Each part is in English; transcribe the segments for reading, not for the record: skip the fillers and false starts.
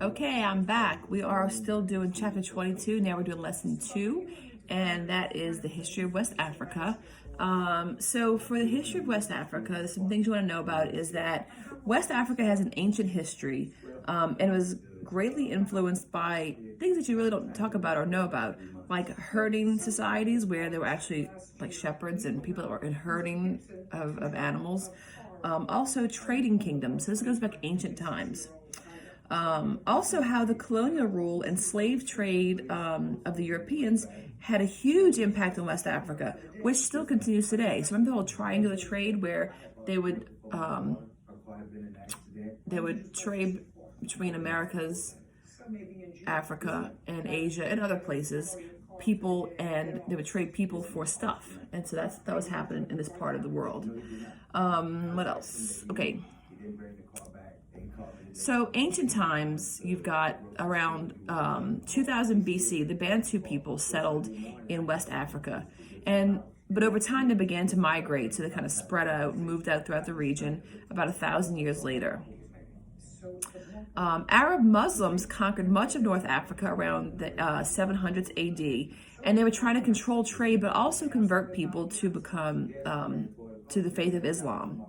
Okay, I'm back. We are still doing chapter 22. Now we're doing lesson 2, and that is the history of West Africa. So for the history of West Africa, some things you want to know about is that West Africa has an ancient history, and was greatly influenced by things that you really don't talk about or know about, like herding societies where there were actually like shepherds and people that were in herding of animals. Also trading kingdoms. So this goes back ancient times. Also, how the colonial rule and slave trade of the Europeans had a huge impact on West Africa, which still continues today. So remember the whole triangular trade where they would trade between Americas, Africa, and Asia and other places, people, and they would trade people for stuff. And so that was happening in this part of the world. What else? Okay. So ancient times, you've got around 2000 BC, the Bantu people settled in West Africa. But over time they began to migrate, so they kind of spread out, moved out throughout the region about 1,000 years later. Arab Muslims conquered much of North Africa around the 700s AD, and they were trying to control trade, but also convert people to become to the faith of Islam.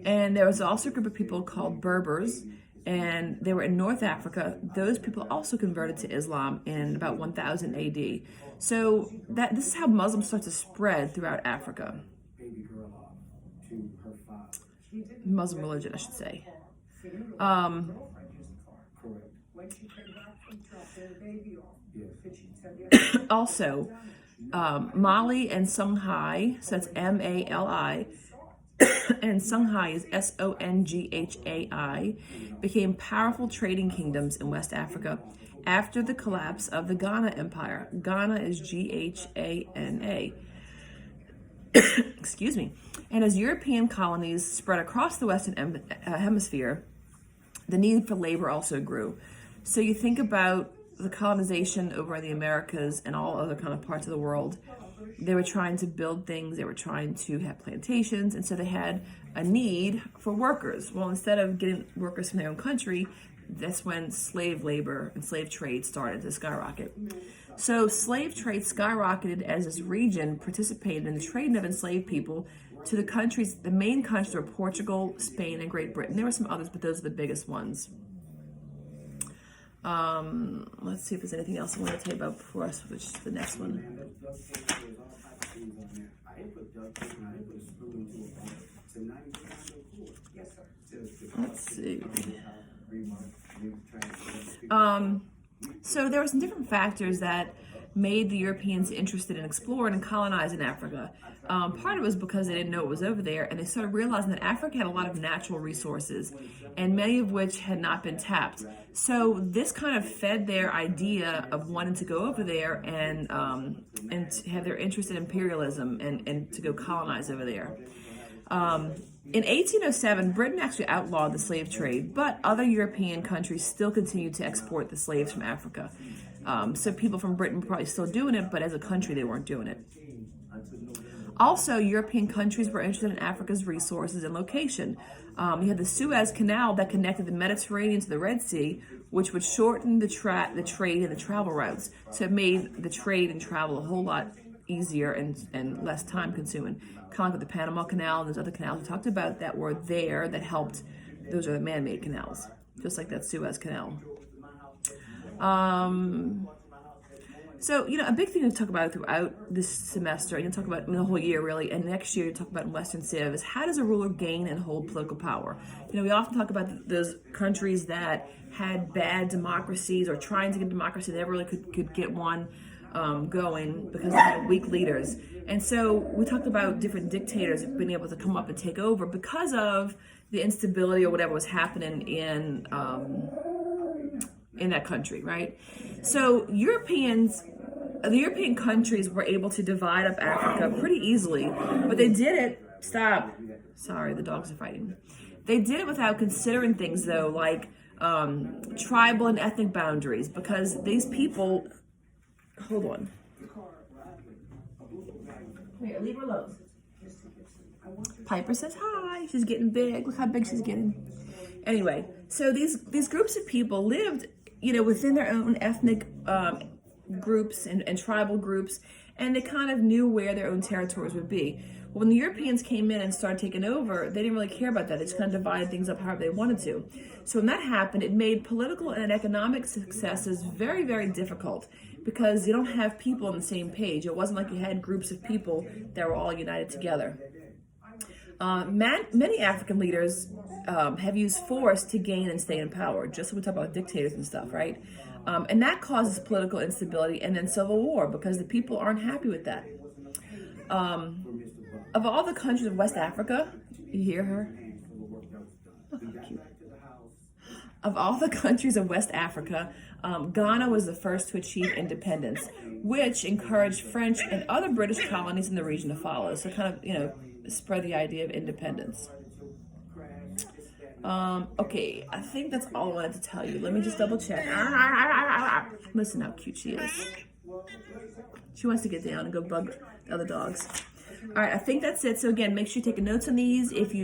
And there was also a group of people called Berbers, and they were in North Africa. Those people also converted to Islam in about 1000 AD. So this is how Muslims start to spread throughout Africa. Muslim religion, I should say. Also, Mali and Songhai, so that's M-A-L-I, and Songhai is S-O-N-G-H-A-I, became powerful trading kingdoms in West Africa after the collapse of the Ghana Empire. Ghana is G-H-A-N-A. Excuse me. And as European colonies spread across the Western Hemisphere, the need for labor also grew. So you think about the colonization over the Americas and all other kind of parts of the world. They were trying to build things, they were trying to have plantations, and so they had a need for workers. Well, instead of getting workers from their own country, that's when slave labor and slave trade started to skyrocket. So slave trade skyrocketed as this region participated in the trading of enslaved people to the main countries were Portugal, Spain, and Great Britain. There were some others, but those are the biggest ones. Let's see if there's anything else I want to tell you about before I switch to the next one. Let's see. So there were some different factors that made the Europeans interested in exploring and colonizing Africa. Part of it was because they didn't know what was over there, and they started realizing that Africa had a lot of natural resources, and many of which had not been tapped. So this kind of fed their idea of wanting to go over there and to have their interest in imperialism and to go colonize over there. In 1807, Britain actually outlawed the slave trade, but other European countries still continued to export the slaves from Africa. So people from Britain were probably still doing it, but as a country, they weren't doing it. Also, European countries were interested in Africa's resources and location. You had the Suez Canal that connected the Mediterranean to the Red Sea, which would shorten the trade and the travel routes. So it made the trade and travel a whole lot easier and less time consuming. Kind of like with the Panama Canal and those other canals we talked about that were there that helped. Those are the man-made canals, just like that Suez Canal. So, a big thing to talk about throughout this semester, and talk about the whole year really, and next year to talk about in Western Civ, is how does a ruler gain and hold political power? We often talk about those countries that had bad democracies or trying to get democracy, they never really could get one going because they had weak leaders. And so we talked about different dictators being able to come up and take over because of the instability or whatever was happening in that country, right? So the European countries were able to divide up Africa pretty easily, but they did it, sorry, the dogs are fighting. They did it without considering things though, like tribal and ethnic boundaries, because these people, hold on. Here, leave her alone. Piper says hi, she's getting big, look how big she's getting. Anyway, so these groups of people lived within their own ethnic groups and tribal groups, and they kind of knew where their own territories would be. When the Europeans came in and started taking over, they didn't really care about that. They just kind of divided things up however they wanted to. So when that happened, it made political and economic successes very, very difficult because you don't have people on the same page. It wasn't like you had groups of people that were all united together. Many African leaders have used force to gain and stay in power, just like we talk about dictators and stuff, right? And that causes political instability and then civil war because the people aren't happy with that. Of all the countries of West Africa, you hear her? Oh, cute. Of all the countries of West Africa, Ghana was the first to achieve independence, which encouraged French and other British colonies in the region to follow. So kind of, spread the idea of independence. Okay, I think that's all I wanted to tell you. Let me just double check. Listen how cute she is. She wants to get down and go bug the other dogs. All right, I think that's it. So again, make sure you take notes on these. If you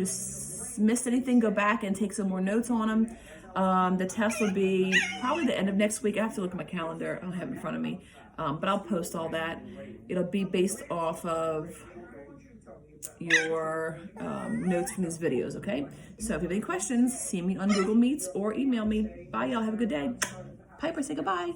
missed anything, go back and take some more notes on them. The test will be probably the end of next week. I have to look at my calendar. I don't have it in front of me. But I'll post all that. It'll be based off of your notes from these videos, okay? So if you have any questions, see me on Google Meets or email me. Bye, y'all. Have a good day. Piper, say goodbye.